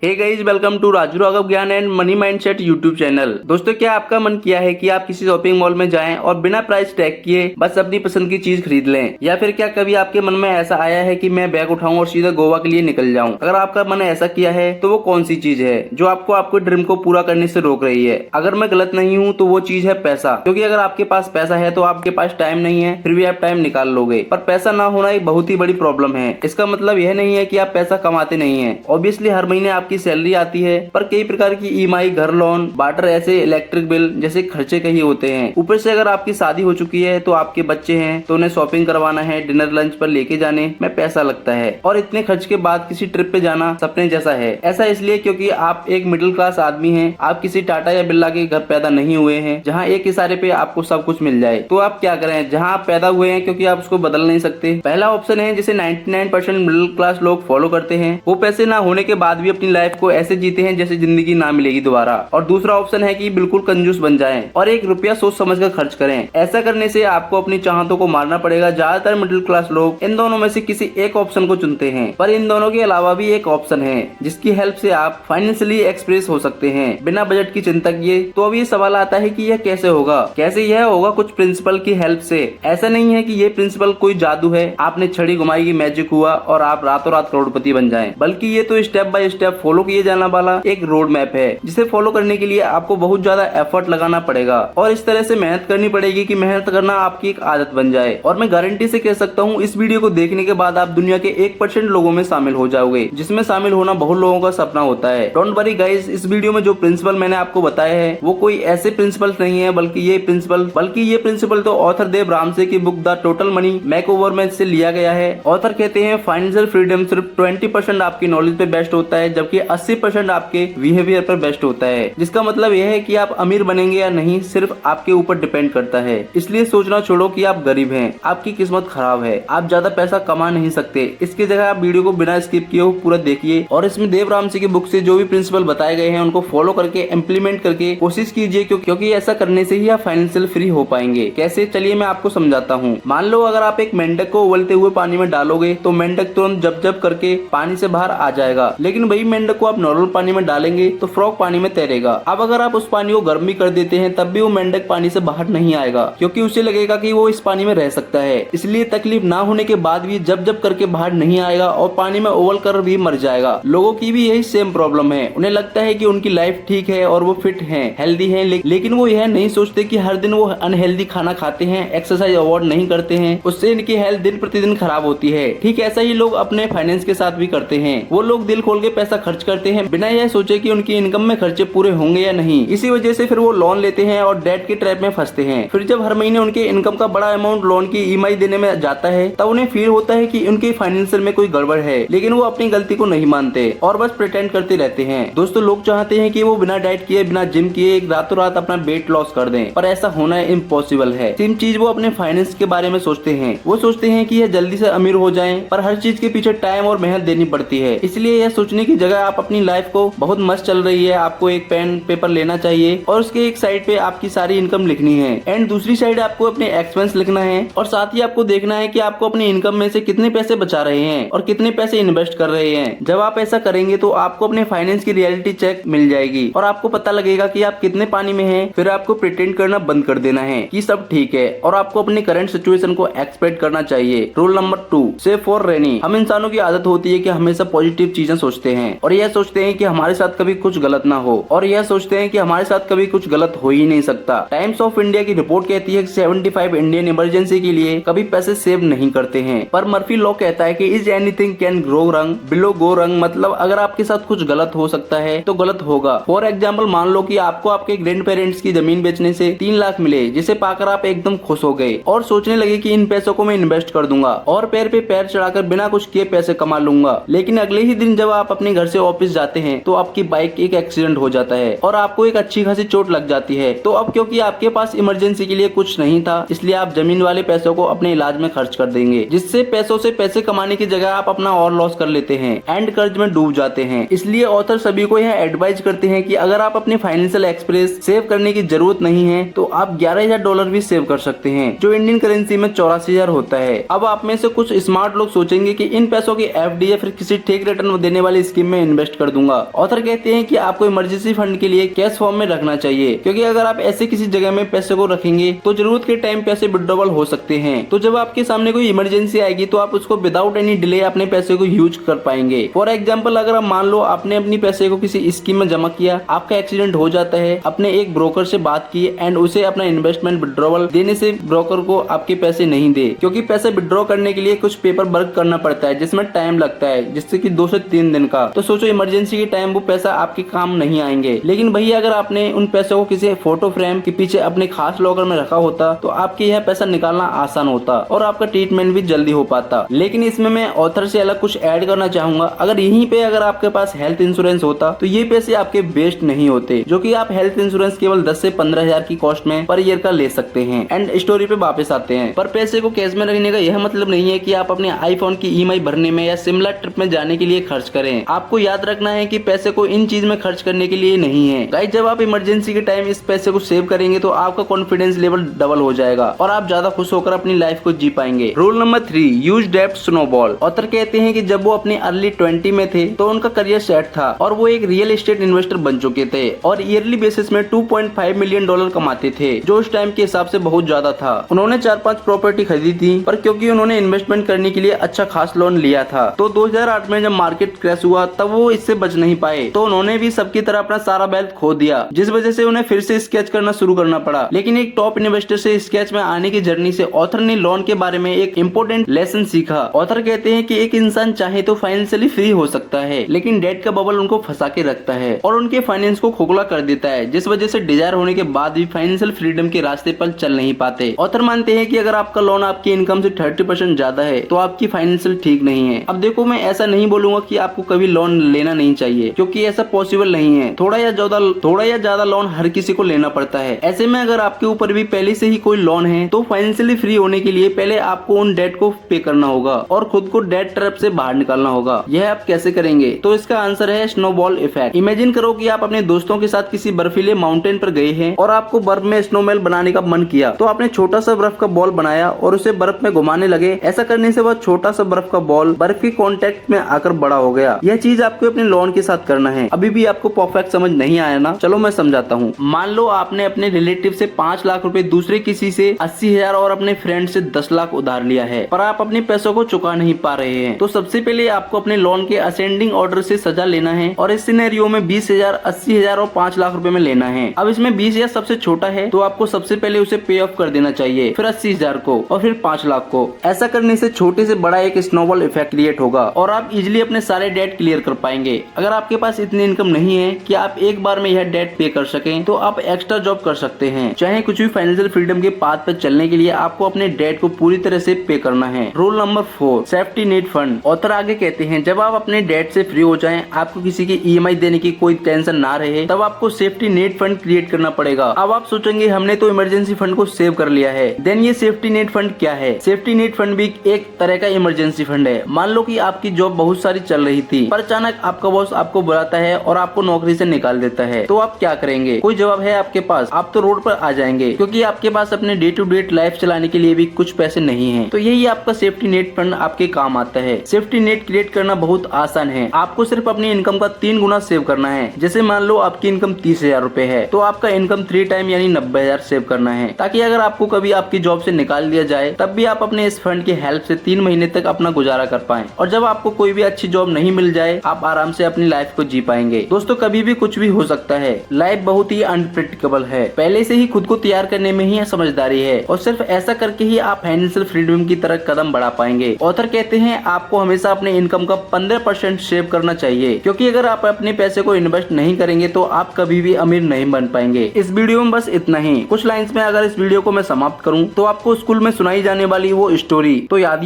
Hey guys, welcome to Raju Raghav Gyan and money mindset YouTube channel. दोस्तों, क्या आपका मन किया है कि आप किसी शॉपिंग मॉल में जाएं और बिना प्राइस टैग किए बस अपनी पसंद की चीज खरीद लें? या फिर क्या कभी आपके मन में ऐसा आया है कि मैं बैग उठाऊं और सीधा गोवा के लिए निकल जाऊं? अगर आपका मन ऐसा किया है तो वो कौन सी चीज है जो आपको आपके ड्रीम को पूरा करने से रोक रही है? अगर मैं गलत नहीं हूँ तो वो चीज है पैसा। क्योंकि अगर आपके पास पैसा है तो आपके पास टाइम नहीं है, फिर भी आप टाइम निकाल लोगे। पर पैसा ना होना एक बहुत ही बड़ी प्रॉब्लम है। इसका मतलब यह नहीं है कि आप पैसा कमाते नहीं है। ऑब्वियसली हर महीने आपकी सैलरी आती है, पर कई प्रकार की ईएमआई, घर लोन, वाटर, ऐसे इलेक्ट्रिक बिल जैसे खर्चे कहीं होते हैं। ऊपर से अगर आपकी शादी हो चुकी है तो आपके बच्चे हैं तो उन्हें शॉपिंग करवाना है, डिनर लंच पर लेके जाने में पैसा लगता है। और इतने खर्च के बाद किसी ट्रिप पे जाना सपने जैसा है। ऐसा इसलिए क्योंकि आप एक मिडिल क्लास आदमी हैं। आप किसी टाटा या बिरला के घर पैदा नहीं हुए हैं जहाँ एक इशारे पे आपको सब कुछ मिल जाए। तो आप क्या करें जहाँ आप पैदा हुए हैं, क्योंकि आप उसको बदल नहीं सकते। पहला ऑप्शन है जिसे 99% मिडिल क्लास लोग फॉलो करते हैं। वो पैसे ना होने के बाद भी अपनी लाइफ को ऐसे जीते हैं जैसे जिंदगी ना मिलेगी दोबारा। और दूसरा ऑप्शन है कि बिल्कुल कंजूस बन जाएं और एक रुपया सोच समझ कर खर्च करें। ऐसा करने से आपको अपनी चाहतों को मारना पड़ेगा। ज्यादातर मिडिल क्लास लोग इन दोनों में से किसी एक ऑप्शन को चुनते हैं, पर इन दोनों के अलावा भी एक ऑप्शन है जिसकी हेल्प से आप फाइनेंशियली एक्सप्रेस हो सकते हैं बिना बजट की चिंता किए। तो अब ये सवाल आता है कि यह कैसे होगा? कैसे यह होगा? कुछ प्रिंसिपल की हेल्प से। ऐसा नहीं है कि ये प्रिंसिपल कोई जादू है, आपने छड़ी घुमाई की मैजिक हुआ और आप रातों रात करोड़पति बन जाएं। बल्कि ये तो स्टेप बाय स्टेप फॉलो किए जाने वाला एक रोड मैप है, जिसे फॉलो करने के लिए आपको बहुत ज्यादा एफर्ट लगाना पड़ेगा और इस तरह से मेहनत करनी पड़ेगी कि मेहनत करना आपकी एक आदत बन जाए। और मैं गारंटी से कह सकता हूँ, इस वीडियो को देखने के बाद आप दुनिया के 1% लोगों में शामिल हो जाओगे, जिसमें शामिल होना बहुत लोगों का सपना होता है। डोंट वरी गाइस, इस वीडियो में जो प्रिंसिपल मैंने आपको बताया है वो कोई ऐसे प्रिंसिपल नहीं है, बल्कि ये प्रिंसिपल तो ऑथर देव रामसे की book the total money makeover में से लिया गया है। ऑथर कहते हैं फाइनेंशियल फ्रीडम सिर्फ 20% आपकी नॉलेज पे बेस्ड होता है, जबकि 80% आपके बिहेवियर पर बेस्ड होता है। जिसका मतलब यह है कि आप अमीर बनेंगे या नहीं सिर्फ आपके ऊपर डिपेंड करता है। इसलिए सोचना छोड़ो कि आप गरीब हैं, आपकी किस्मत खराब है, आप ज्यादा पैसा कमा नहीं सकते। इसकी जगह आप वीडियो को बिना स्किप किए पूरा देखिए और इसमें देव रामसे की बुक से जो भी प्रिंसिपल बताए गए हैं उनको फॉलो करके इम्प्लीमेंट करके कोशिश कीजिए, क्योंकि ऐसा करने से ही आप फाइनेंशियल फ्री हो पाएंगे। कैसे? चलिए मैं आपको समझाता हूँ। मान लो अगर आप एक मेंढक को उबलते हुए पानी में डालोगे तो मेंढक तुरंत जब जब करके पानी से बाहर आ जाएगा, लेकिन वही मेंढक को आप नॉर्मल पानी में डालेंगे तो फ्रॉग पानी में तैरेगा। अब अगर आप उस पानी को गर्म भी कर देते हैं तब भी वो मेंढक पानी से बाहर नहीं आएगा, क्योंकि उसे लगेगा कि वो इस पानी में रह सकता है। इसलिए तकलीफ ना होने के बाद भी जब जब करके बाहर नहीं आएगा और पानी में उबल कर भी मर जाएगा। लोगों की भी यही सेम प्रॉब्लम है। उन्हें लगता है कि उनकी लाइफ ठीक है और वो फिट है, हेल्दी है, लेकिन वो यह नहीं सोचते कि हर दिन वो अनहेल्दी खाना खाते हैं, एक्सरसाइज अवॉइड नहीं करते हैं, उससे इनकी हेल्थ दिन प्रतिदिन खराब होती है। ठीक ऐसा ही लोग अपने फाइनेंस के साथ भी करते हैं। वो लोग दिल खोल के पैसा खर्च करते हैं बिना यह सोचे कि उनकी इनकम में खर्चे पूरे होंगे या नहीं। इसी वजह से फिर वो लोन लेते हैं और डेट के ट्रैप में फंसते हैं। फिर जब हर महीने उनके इनकम का बड़ा अमाउंट लोन की ईएमआई देने में जाता है तब उन्हें फील होता है कि उनके फाइनेंशियल में कोई गड़बड़ है, लेकिन वो अपनी गलती को नहीं मानते और बस प्रिटेंड करते रहते हैं। दोस्तों, लोग चाहते हैं कि वो बिना डाइट किए, बिना जिम किए रातों रात अपना वेट लॉस कर दें, पर ऐसा होना इम्पॉसिबल है। सेम चीज वो अपने फाइनेंस के बारे में सोचते हैं। वो सोचते हैं कि यह जल्दी से अमीर हो जाएं, पर हर चीज के पीछे टाइम और मेहनत देनी पड़ती है। इसलिए यह सोचने की जगह आप अपनी लाइफ को बहुत मस्त चल रही है, आपको एक पेन पेपर लेना चाहिए और उसके एक साइड पे आपकी सारी इनकम लिखनी है एंड दूसरी साइड आपको अपने एक्सपेंस लिखना है। और साथ ही आपको देखना है कि आपको अपनी इनकम में से कितने पैसे बचा रहे हैं और कितने पैसे इन्वेस्ट कर रहे हैं। जब आप ऐसा करेंगे तो आपको अपने फाइनेंस की रियलिटी चेक मिल जाएगी और आपको पता लगेगा कि आप कितने पानी में हैं। फिर आपको प्रिटेंड करना बंद कर देना है कि सब ठीक है और आपको अपनी करंट सिचुएशन को एक्सपेक्ट करना चाहिए। Rule number 2, save for rainy. हम इंसानों की आदत होती है कि हमेशा पॉजिटिव चीजें सोचते हैं और यह सोचते हैं कि हमारे साथ कभी कुछ गलत ना हो, और यह सोचते हैं कि हमारे साथ कभी कुछ गलत हो ही नहीं सकता। टाइम्स ऑफ इंडिया की रिपोर्ट कहती है कि 75 इंडियन इमरजेंसी के लिए कभी पैसे सेव नहीं करते हैं। पर मर्फी लॉ कहता है कि इज एनीथिंग कैन ग्रो रंग बिलो गो रंग, मतलब अगर आपके साथ कुछ गलत हो सकता है तो गलत होगा। फॉर एग्जाम्पल, मान लो कि आपको आपके ग्रैंड पेरेंट्स की जमीन बेचने से 3 लाख मिले, जिसे पाकर आप एकदम खुश हो गए और सोचने लगे कि इन पैसों को मैं इन्वेस्ट कर दूंगा और पैर पे पैर चढ़ाकर बिना कुछ किए पैसे कमा लूंगा। लेकिन अगले ही दिन जब आप अपने घर से ऑफिस जाते हैं तो आपकी बाइक एक एक्सीडेंट हो जाता है और आपको एक अच्छी खासी चोट लग जाती है। तो अब क्योंकि आपके पास इमरजेंसी के लिए कुछ नहीं था, इसलिए आप जमीन वाले पैसों को अपने इलाज में खर्च कर देंगे, जिससे पैसों से पैसे कमाने की जगह आप अपना और लॉस कर लेते हैं एंड कर्ज में डूब जाते हैं। इसलिए ऑथर सभी को यह एडवाइज करते हैं कि अगर आप अपने फाइनेंशियल एक्सप्रेस सेव करने की जरूरत नहीं है तो आप $11,000 भी सेव कर सकते हैं, जो इंडियन करेंसी में 84,000 होता है। अब आप में से कुछ स्मार्ट लोग सोचेंगे कि इन पैसों की एफडी या फिर किसी ठीक रिटर्न देने वाली स्कीम में इन्वेस्ट कर दूंगा। ऑथर कहते हैं कि आपको इमरजेंसी फंड के लिए कैश फॉर्म में रखना चाहिए, क्योंकि अगर आप ऐसे किसी जगह में पैसे को रखेंगे तो जरूरत के टाइम पैसे विड्रॉवल हो सकते हैं। तो जब आपके सामने कोई इमरजेंसी आएगी तो आप उसको विदाउट एनी डिले अपने पैसे को यूज कर पाएंगे। फॉर एग्जाम्पल, अगर आप मान लो आपने अपनी पैसे को किसी स्कीम में जमा किया, आपका एक्सीडेंट हो जाता है, अपने एक ब्रोकर से बात की एंड उसे अपना इन्वेस्टमेंट विड्रॉवल देने से ब्रोकर को आपके पैसे नहीं दे, क्योंकि पैसे विड्रॉ करने के लिए कुछ पेपर वर्क करना पड़ता है जिसमें टाइम लगता है, जिससे कि 2 से 3 दिन का। तो सोचो इमरजेंसी के टाइम वो पैसा आपके काम नहीं आएंगे। लेकिन भैया अगर आपने उन पैसों को किसी फोटो फ्रेम के पीछे अपने खास लॉकर में रखा होता तो आपके यह पैसा निकालना आसान होता और आपका ट्रीटमेंट भी जल्दी हो पाता। लेकिन इसमें मैं ऑथर से अलग कुछ ऐड करना चाहूंगा। अगर यहीं पे अगर आपके पास हेल्थ इंश्योरेंस होता तो ये पैसे आपके वेस्ट नहीं होते, जो कि आप हेल्थ इंश्योरेंस केवल 10 से 15 हजार की कॉस्ट में पर ईयर का ले सकते हैं। एंड स्टोरी पे वापस आते हैं। पर पैसे को कैश में रखने का यह मतलब नहीं है कि आप अपने आईफोन की ईएमआई भरने में या शिमला ट्रिप में जाने के लिए खर्च करें। आपको याद रखना है कि पैसे को इन चीज में खर्च करने के लिए नहीं है। गाइस, जब आप इमरजेंसी के टाइम इस पैसे को सेव करेंगे तो आपका कॉन्फिडेंस लेवल डबल हो जाएगा और आप ज्यादा खुश होकर अपनी लाइफ को जी पाएंगे। रूल नंबर 3, यूज डेब्ट स्नोबॉल। ऑथर कहते हैं कि जब वो अपने अर्ली 20 में थे तो उनका करियर सेट था और वो एक रियल एस्टेट इन्वेस्टर बन चुके थे और ईयरली बेसिस में $2.5 मिलियन कमाते थे, जो उस टाइम के हिसाब से बहुत ज्यादा था। उन्होंने 4-5 प्रॉपर्टी खरीदी थी, पर क्योंकि उन्होंने इन्वेस्टमेंट करने के लिए अच्छा खास लोन लिया था तो 2008 में जब मार्केट क्रैश हुआ तब वो इससे बच नहीं पाए, तो उन्होंने भी सबकी तरह अपना सारा वेल्थ खो दिया, जिस वजह से उन्हें फिर से स्केच करना शुरू करना पड़ा। लेकिन एक टॉप इन्वेस्टर से स्केच में आने की जर्नी से ऑथर ने लोन के बारे में एक इम्पोर्टेंट लेसन सीखा। ऑथर कहते हैं कि एक इंसान चाहे तो फाइनेंशियली फ्री हो सकता है, लेकिन डेट का बबल उनको फंसा के रखता है और उनके फाइनेंस को खोखला कर देता है, जिस वजह से डिजायर होने के बाद भी फाइनेंशियल फ्रीडम के रास्ते पर चल नहीं पाते। ऑथर मानते हैं कि अगर आपका लोन आपकी इनकम से 30% ज्यादा है तो आपकी फाइनेंशियल ठीक नहीं है। अब देखो, मैं ऐसा नहीं बोलूंगा कि आपको कभी लोन लेना नहीं चाहिए, क्योंकि ऐसा पॉसिबल नहीं है। थोड़ा या ज्यादा लोन हर किसी को लेना पड़ता है। ऐसे में अगर आपके ऊपर भी पहले से ही कोई लोन है तो फाइनेंशियली फ्री होने के लिए पहले आपको उन डेट को पे करना होगा और खुद को डेट ट्रैप से बाहर निकालना होगा। यह आप कैसे करेंगे? तो इसका आंसर है स्नोबॉल इफेक्ट। इमेजिन करो कि आप अपने दोस्तों के साथ किसी बर्फीले माउंटेन पर गए हैं और आपको बर्फ में स्नोमैन बनाने का मन किया, तो आपने छोटा सा बर्फ का बॉल बनाया और उसे बर्फ में घुमाने लगे। ऐसा करने से वह छोटा सा बर्फ का बॉल बर्फ के कांटेक्ट में आकर बड़ा हो गया। यह चीज आपको अपने लोन के साथ करना है। अभी भी आपको परफेक्ट समझ नहीं आया ना? चलो मैं समझाता हूँ। मान लो आपने अपने रिलेटिव से 5 लाख रुपए, दूसरे किसी से 80,000 और अपने फ्रेंड से 10 लाख उधार लिया है, पर आप अपने पैसों को चुका नहीं पा रहे हैं। तो सबसे पहले आपको अपने लोन के असेंडिंग ऑर्डर से सजा लेना है और इस सिनेरियो में 20,000, 80,000 और 5 लाख रुपए में लेना है। अब इसमें 20,000 सबसे छोटा है तो आपको सबसे पहले उसे पे ऑफ कर देना चाहिए, फिर 80,000 को और फिर 5 लाख को। ऐसा करने से छोटे से बड़ा एक स्नोबॉल इफेक्ट क्रिएट होगा और आप इजिली अपने सारे डेट क्लियर कर पाएंगे। अगर आपके पास इतनी इनकम नहीं है कि आप एक बार में यह डेट पे कर सकें तो आप एक्स्ट्रा जॉब कर सकते हैं। चाहे कुछ भी फाइनेंशियल फ्रीडम के पाथ पर चलने के लिए आपको अपने डेट को पूरी तरह से पे करना है। Rule number 4, safety net fund. Author आगे कहते हैं जब आप अपने डेट से फ्री हो जाएं, आपको किसी की ईएमआई देने की कोई टेंशन ना रहे, तब आपको सेफ्टी नेट फंड क्रिएट करना पड़ेगा। अब आप सोचेंगे हमने तो इमरजेंसी फंड को सेव कर लिया है, देन ये सेफ्टी नेट फंड क्या है? सेफ्टी नेट फंड भी एक तरह का इमरजेंसी फंड है। मान लो कि आपकी जॉब बहुत सारी चल रही थी, पर अचानक आपका बॉस आपको बुलाता है और आपको नौकरी से निकाल देता है, तो आप क्या करेंगे? कोई जवाब है आपके पास? आप तो रोड पर आ जाएंगे, क्योंकि आपके पास अपने डे टू डे लाइफ चलाने के लिए भी कुछ पैसे नहीं है। तो यही आपका सेफ्टी नेट फंड आपके काम आता है। सेफ्टी नेट क्रिएट करना बहुत आसान है। आपको सिर्फ अपनी इनकम का 3 गुना सेव करना है। जैसे मान लो आपकी इनकम 30,000 रुपए है, तो आपका इनकम 3 टाइम यानी 90,000 सेव करना है, ताकि अगर आपको कभी आपकी जॉब से निकाल दिया जाए तब भी आप अपने इस फंड की हेल्प से 3 महीने तक अपना गुजारा कर पाएं। और जब आपको कोई भी अच्छी जॉब नहीं मिल जाए, आप आराम से अपनी लाइफ को जी पाएंगे। दोस्तों, कभी भी कुछ भी हो सकता है। लाइफ बहुत ही अनप्रेडिक्टेबल है। पहले से ही खुद को तैयार करने में ही समझदारी है और सिर्फ ऐसा करके ही आप फाइनेंशियल फ्रीडम की तरफ कदम बढ़ा पाएंगे। ऑथर कहते हैं आपको हमेशा अपने इनकम का 15% सेव करना चाहिए, क्योंकि अगर आप अपने पैसे को इन्वेस्ट नहीं करेंगे तो आप कभी भी अमीर नहीं बन पाएंगे। इस वीडियो में बस इतना ही। कुछ लाइंस में अगर इस वीडियो को मैं समाप्त करूं तो आपको स्कूल में सुनाई जाने वाली वो स्टोरी तो याद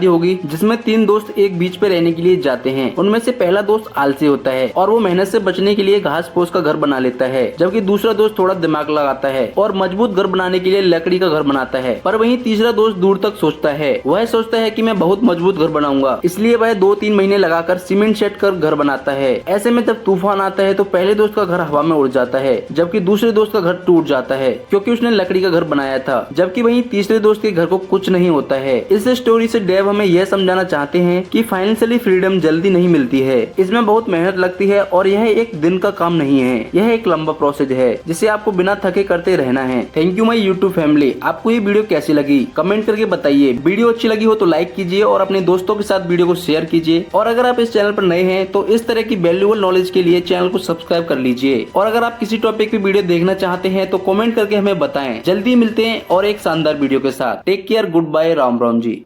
ही होगी जिसमें 3 दोस्त एक बीच पे रहने के लिए जाते हैं। उनमें से पहला दोस्त आलसी होता है और वो मेहनत से बचने के लिए घास फूस का घर बना लेता है, जबकि दूसरा दोस्त थोड़ा दिमाग लगाता है और मजबूत घर बनाने के लिए लकड़ी का घर बनाता है। पर वहीं तीसरा दोस्त दूर तक सोचता है। वह सोचता है कि मैं बहुत मजबूत घर बनाऊंगा, इसलिए वह 2-3 महीने लगाकर सीमेंट सेट कर घर बनाता है। ऐसे में जब तूफान आता है तो पहले दोस्त का घर हवा में उड़ जाता है, जबकि दूसरे दोस्त का घर टूट जाता है, क्योंकि उसने लकड़ी का घर बनाया था। जबकि वहीं तीसरे दोस्त के घर को कुछ नहीं होता है। इस स्टोरी से डेव हमें यह समझाना चाहते हैं हैं कि फाइनेंशियली फ्रीडम जल्दी नहीं मिलती है, इसमें बहुत मेहनत लगती है और यह एक दिन का काम नहीं है, यह एक लंबा प्रोसेस है जिसे आपको बिना थके करते रहना है। Thank you my YouTube family. आपको ये वीडियो कैसी लगी कमेंट करके बताइए। वीडियो अच्छी लगी हो तो लाइक कीजिए और अपने दोस्तों के साथ वीडियो को शेयर कीजिए। और अगर आप इस चैनल पर नए हैं तो इस तरह की वैल्यूएबल नॉलेज के लिए चैनल को सब्सक्राइब कर लीजिए। और अगर आप किसी टॉपिक पे वीडियो देखना चाहते हैं तो कमेंट करके हमें बताएं। जल्दी मिलते हैं और एक शानदार वीडियो के साथ। Take care, goodbye, Ram Ram जी।